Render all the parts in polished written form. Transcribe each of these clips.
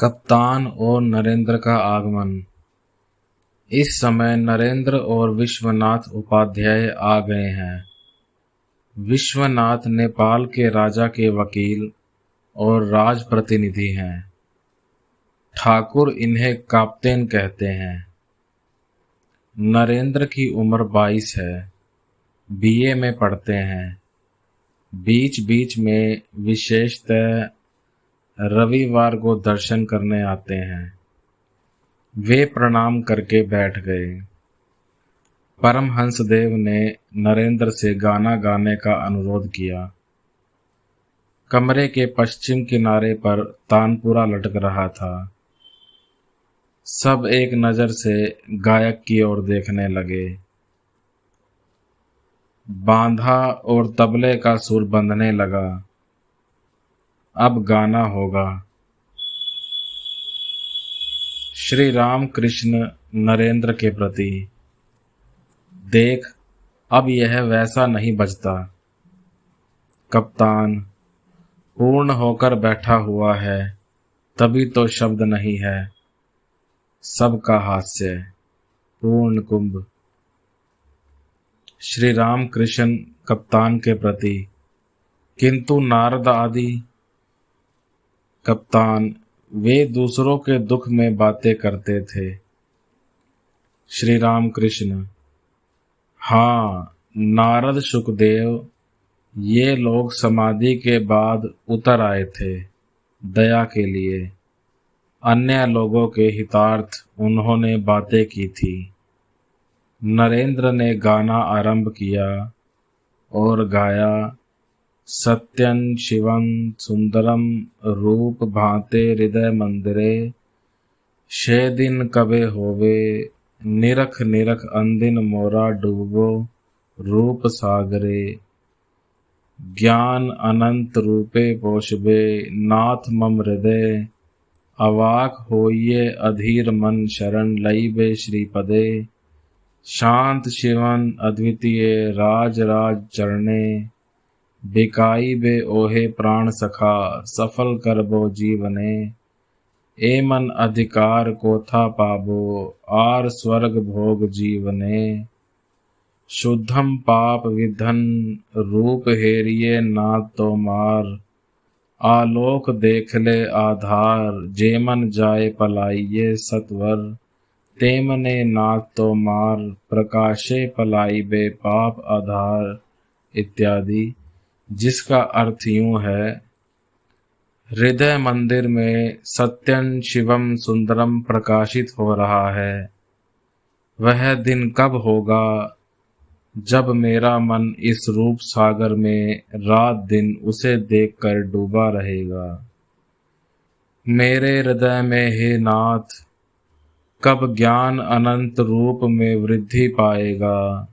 कप्तान और नरेंद्र का आगमन। इस समय नरेंद्र और विश्वनाथ उपाध्याय आ गए हैं। विश्वनाथ नेपाल के राजा के वकील और राज प्रतिनिधि हैं। ठाकुर इन्हें काप्तेन कहते हैं। नरेंद्र की उम्र 22 है। बीए में पढ़ते हैं। बीच बीच में विशेषतः रविवार को दर्शन करने आते हैं। वे प्रणाम करके बैठ गए। परमहंसदेव ने नरेंद्र से गाना गाने का अनुरोध किया। कमरे के पश्चिम किनारे पर तानपुरा लटक रहा था। सब एक नज़र से गायक की ओर देखने लगे। बांधा और तबले का सुर बंधने लगा। अब गाना होगा। श्री राम कृष्ण नरेंद्र के प्रति। देख, अब यह वैसा नहीं बजता। कप्तान पूर्ण होकर बैठा हुआ है, तभी तो शब्द नहीं है। सबका हास्य। पूर्ण कुंभ। श्री राम कृष्ण कप्तान के प्रति। किंतु नारद आदि। कप्तान वे दूसरों के दुख में बातें करते थे। श्री राम कृष्ण। हाँ, नारद शुकदेव ये लोग समाधि के बाद उतर आए थे दया के लिए। अन्य लोगों के हितार्थ उन्होंने बातें की थी। नरेंद्र ने गाना आरंभ किया और गाया। सत्यं शिवं सुंदरम रूप भांते हृदय मंदिरे। शे दिन कबे होवे निरख निरख अंदिन मोरा डूबो रूप सागरे। ज्ञान अनंत रूपे पोषबे नाथ मम हृदय। अवाक होइए अधीर मन शरण लईबे श्रीपदे। शांत शिवन अद्वितीय राज राज चरणे। बिकाई बे ओहे प्राण सखा सफल करबो जीवने। ए मन अधिकार को था पाबो आर स्वर्ग भोग जीवने। शुद्धम पाप विधन रूप हेरिए नाथ तो मार। आलोक देख ले आधार जेमन जाए पलाइये सत्वर। तेमने नाथ तो मार प्रकाशे पलाई बे पाप आधार इत्यादि। जिसका अर्थ यूं है, हृदय मंदिर में सत्यं शिवम सुंदरम प्रकाशित हो रहा है। वह दिन कब होगा जब मेरा मन इस रूप सागर में रात दिन उसे देखकर डूबा रहेगा। मेरे हृदय में हे नाथ कब ज्ञान अनंत रूप में वृद्धि पाएगा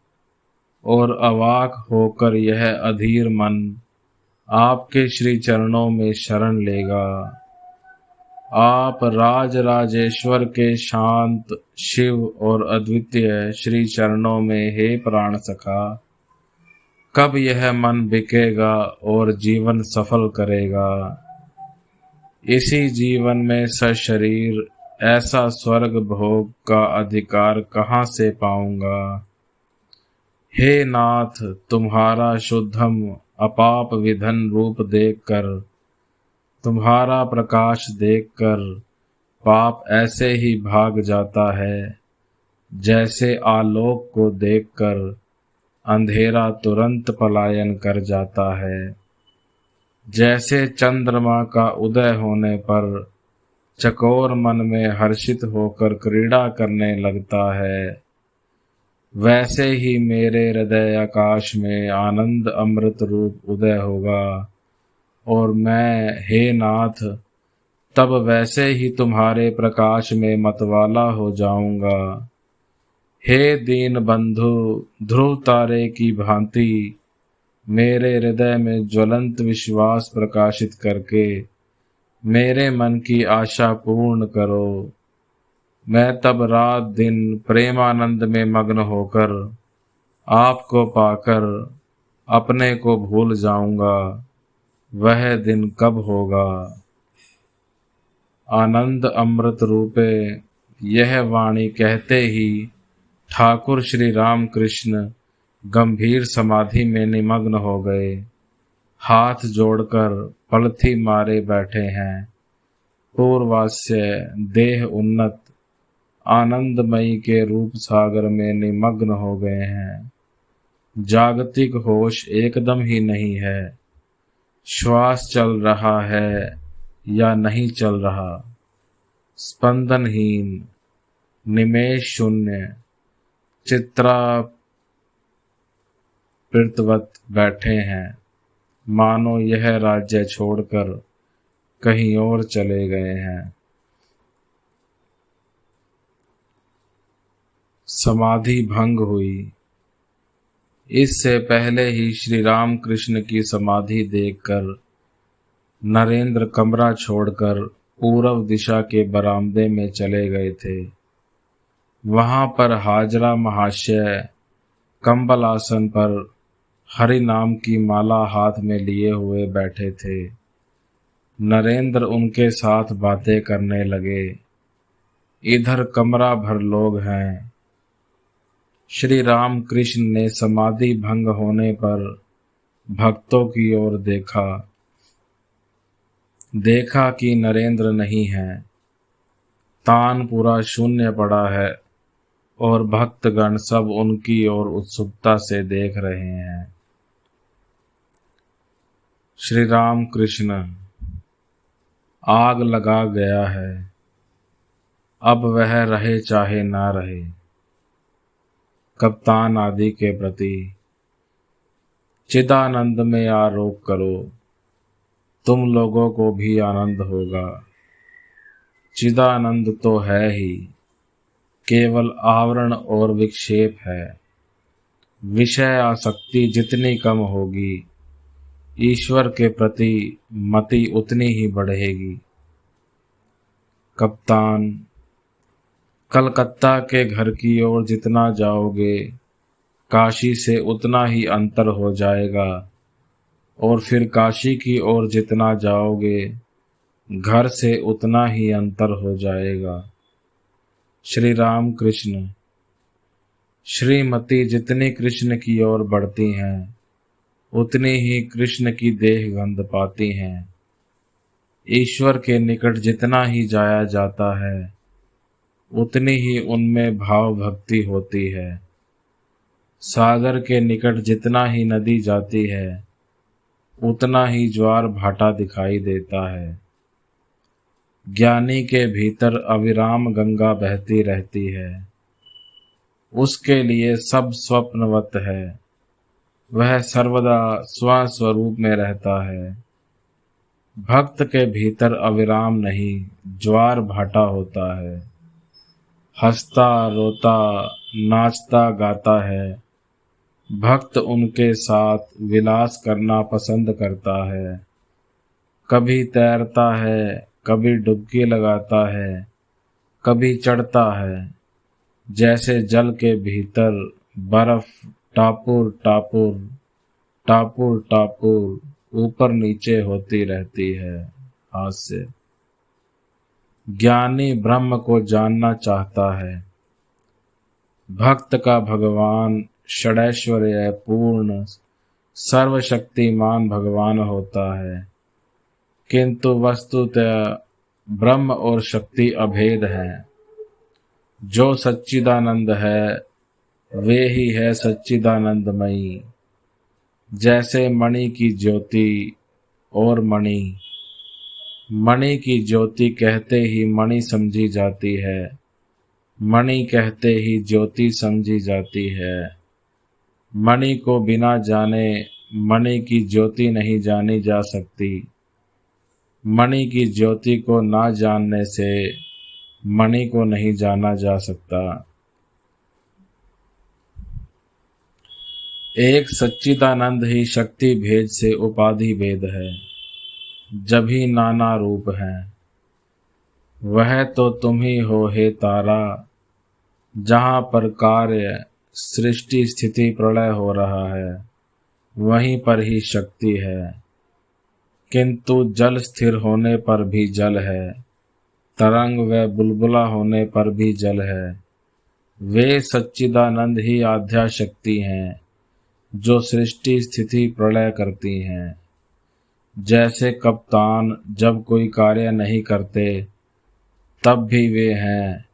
और अवाक होकर यह अधीर मन आपके श्री चरणों में शरण लेगा। आप राज राजेश्वर के शांत शिव और अद्वितीय श्री चरणों में हे प्राण सखा कब यह मन बिकेगा और जीवन सफल करेगा। इसी जीवन में सशरीर ऐसा स्वर्ग भोग का अधिकार कहाँ से पाऊंगा। हे नाथ, तुम्हारा शुद्धम अपाप विधन रूप देखकर, तुम्हारा प्रकाश देखकर पाप ऐसे ही भाग जाता है जैसे आलोक को देखकर अंधेरा तुरंत पलायन कर जाता है। जैसे चंद्रमा का उदय होने पर चकोर मन में हर्षित होकर क्रीड़ा करने लगता है, वैसे ही मेरे हृदय आकाश में आनंद अमृत रूप उदय होगा और मैं हे नाथ तब वैसे ही तुम्हारे प्रकाश में मतवाला हो जाऊंगा। हे दीन बंधु, ध्रुव तारे की भांति मेरे हृदय में ज्वलंत विश्वास प्रकाशित करके मेरे मन की आशा पूर्ण करो। मैं तब रात दिन प्रेमानंद में मग्न होकर आपको पाकर अपने को भूल जाऊंगा। वह दिन कब होगा। आनंद अमृत रूपे यह वाणी कहते ही ठाकुर श्री राम कृष्ण गंभीर समाधि में निमग्न हो गए। हाथ जोड़कर पलथी मारे बैठे हैं। पूर्वास्य देह उन्नत आनंदमयी के रूप सागर में निमग्न हो गए हैं। जागतिक होश एकदम ही नहीं है। श्वास चल रहा है या नहीं चल रहा, स्पंदनहीन निमेष शून्य चित्रापृतवत बैठे हैं, मानो यह राज्य छोड़कर कहीं और चले गए हैं। समाधि भंग हुई। इससे पहले ही श्री राम कृष्ण की समाधि देखकर नरेंद्र कमरा छोड़कर पूर्व दिशा के बरामदे में चले गए थे। वहां पर हाजरा महाशय कंबल आसन पर हरि नाम की माला हाथ में लिए हुए बैठे थे। नरेंद्र उनके साथ बातें करने लगे। इधर कमरा भर लोग हैं। श्री राम कृष्ण ने समाधि भंग होने पर भक्तों की ओर देखा कि नरेंद्र नहीं है। तान पूरा शून्य पड़ा है और भक्तगण सब उनकी ओर उत्सुकता से देख रहे हैं। श्री राम कृष्ण आग लगा गया है, अब वह रहे चाहे ना रहे। कप्तान आदि के प्रति चिदानंद में आरोप करो, तुम लोगों को भी आनंद होगा। चिदानंद तो है ही, केवल आवरण और विक्षेप है। विषय आसक्ति जितनी कम होगी, ईश्वर के प्रति मति उतनी ही बढ़ेगी। कप्तान, कलकत्ता के घर की ओर जितना जाओगे, काशी से उतना ही अंतर हो जाएगा, और फिर काशी की ओर जितना जाओगे, घर से उतना ही अंतर हो जाएगा। श्री राम कृष्ण, श्रीमती जितनी कृष्ण की ओर बढ़ती हैं, उतनी ही कृष्ण की देह गंध पाती हैं। ईश्वर के निकट जितना ही जाया जाता है, उतनी ही उनमें भाव भक्ति होती है। सागर के निकट जितना ही नदी जाती है, उतना ही ज्वार भाटा दिखाई देता है। ज्ञानी के भीतर अविराम गंगा बहती रहती है। उसके लिए सब स्वप्नवत है। वह सर्वदा स्वस्वरूप में रहता है। भक्त के भीतर अविराम नहीं, ज्वार भाटा होता है। हंसता रोता नाचता गाता है। भक्त उनके साथ विलास करना पसंद करता है। कभी तैरता है, कभी डुबकी लगाता है, कभी चढ़ता है। जैसे जल के भीतर बर्फ टापुर टापुर टापुर टापुर ऊपर नीचे होती रहती है। हास्य। ज्ञानी ब्रह्म को जानना चाहता है। भक्त का भगवान षडैश्वर्य पूर्ण सर्वशक्तिमान भगवान होता है, किंतु वस्तुतः ब्रह्म और शक्ति अभेद हैं। जो सच्चिदानंद है, वे ही है सच्चिदानंदमयी। जैसे मणि की ज्योति और मणि की ज्योति कहते ही मणि समझी जाती है, मणि कहते ही ज्योति समझी जाती है। मणि को बिना जाने मणि की ज्योति नहीं जानी जा सकती। मणि की ज्योति को ना जानने से मणि को नहीं जाना जा सकता। एक सच्चिदानंद ही शक्ति भेद से उपाधि भेद है, जब ही नाना रूप हैं। वह तो तुम ही हो हे तारा, जहाँ पर कार्य सृष्टि स्थिति प्रलय हो रहा है, वहीं पर ही शक्ति है। किंतु जल स्थिर होने पर भी जल है, तरंग व बुलबुला होने पर भी जल है। वे सच्चिदानंद ही आद्या शक्ति हैं जो सृष्टि स्थिति प्रलय करती हैं। जैसे कप्तान जब कोई कार्य नहीं करते तब भी वे हैं,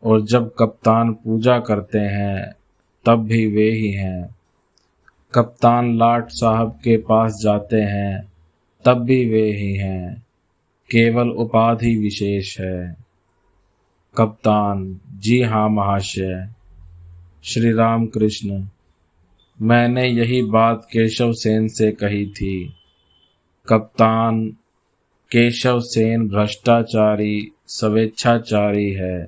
और जब कप्तान पूजा करते हैं तब भी वे ही हैं। कप्तान लाट साहब के पास जाते हैं तब भी वे ही हैं, केवल उपाधि विशेष है। कप्तान जी हाँ महाशय। श्री राम कृष्ण, मैंने यही बात केशव सेन से कही थी। कप्तान केशव सेन भ्रष्टाचारी स्वेच्छाचारी है,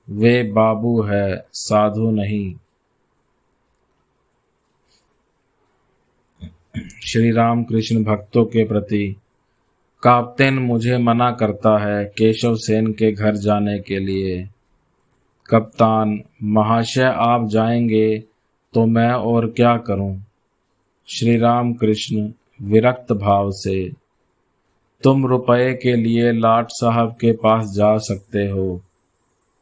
वे बाबू है, साधु नहीं। श्री राम कृष्ण भक्तों के प्रति, काप्तेन मुझे मना करता है केशव सेन के घर जाने के लिए। कप्तान महाशय, आप जाएंगे तो मैं और क्या करूं। श्री राम कृष्ण विरक्त भाव से, तुम रुपए के लिए लाट साहब के पास जा सकते हो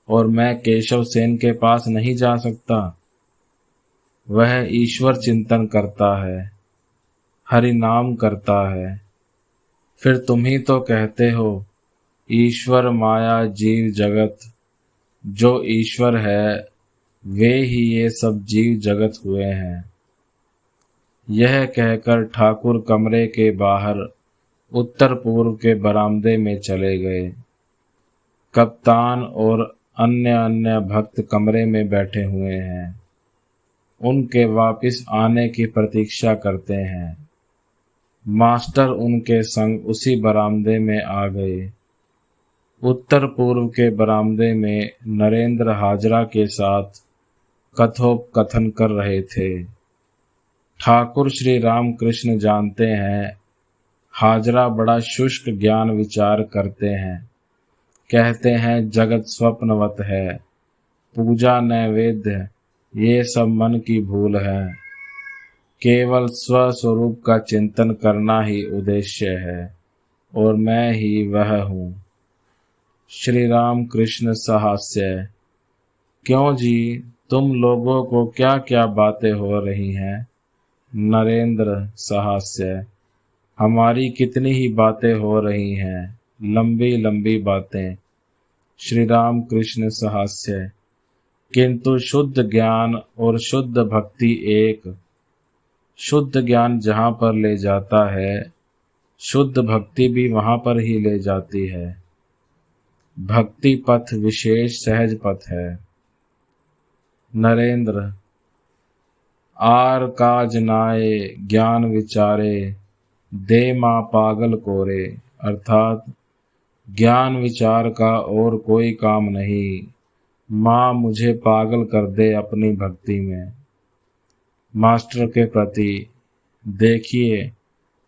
और मैं केशव सेन के पास नहीं जा सकता। वह ईश्वर चिंतन करता है, हरि नाम करता है। फिर तुम ही तो कहते हो ईश्वर माया जीव जगत, जो ईश्वर है वे ही ये सब जीव जगत हुए हैं। यह कहकर ठाकुर कमरे के बाहर उत्तर पूर्व के बरामदे में चले गए। कप्तान और अन्य भक्त कमरे में बैठे हुए हैं, उनके वापस आने की प्रतीक्षा करते हैं। मास्टर उनके संग उसी बरामदे में आ गए। उत्तर पूर्व के बरामदे में नरेंद्र हाजरा के साथ कथोपकथन कर रहे थे। ठाकुर श्री राम कृष्ण जानते हैं हाजरा बड़ा शुष्क ज्ञान विचार करते हैं। कहते हैं जगत स्वप्नवत है, पूजा नैवेद्य ये सब मन की भूल है, केवल स्वस्वरूप का चिंतन करना ही उद्देश्य है और मैं ही वह हूँ। श्री राम कृष्ण सहास्य, क्यों जी, तुम लोगों को क्या क्या बातें हो रही हैं। नरेंद्र सहास्य, हमारी कितनी ही बातें हो रही हैं, लंबी लंबी बातें। श्री राम कृष्ण सहास्य, किंतु शुद्ध ज्ञान और शुद्ध भक्ति एक। शुद्ध ज्ञान जहाँ पर ले जाता है, शुद्ध भक्ति भी वहाँ पर ही ले जाती है। भक्ति पथ विशेष सहज पथ है। नरेंद्र, आर काज नाये ज्ञान विचारे, दे माँ पागल कोरे। अर्थात ज्ञान विचार का और कोई काम नहीं, माँ मुझे पागल कर दे अपनी भक्ति में। मास्टर के प्रति, देखिए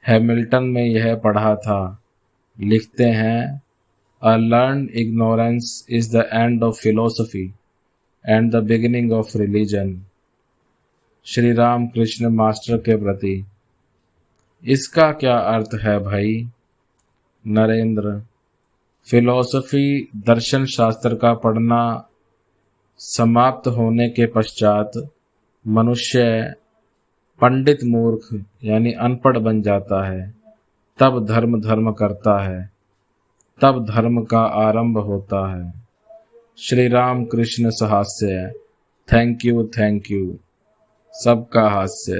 हैमिल्टन में यह पढ़ा था। लिखते हैं, a learned ignorance is the end of philosophy and the beginning of religion. Shri Ramakrishna master के प्रति, इसका क्या अर्थ है भाई। नरेंद्र, फिलोसफी दर्शन शास्त्र का पढ़ना समाप्त होने के पश्चात मनुष्य पंडित मूर्ख यानी अनपढ़ बन जाता है, तब धर्म करता है, तब धर्म का आरंभ होता है। श्री राम कृष्ण सहास्य, थैंक यू सबका हास्य।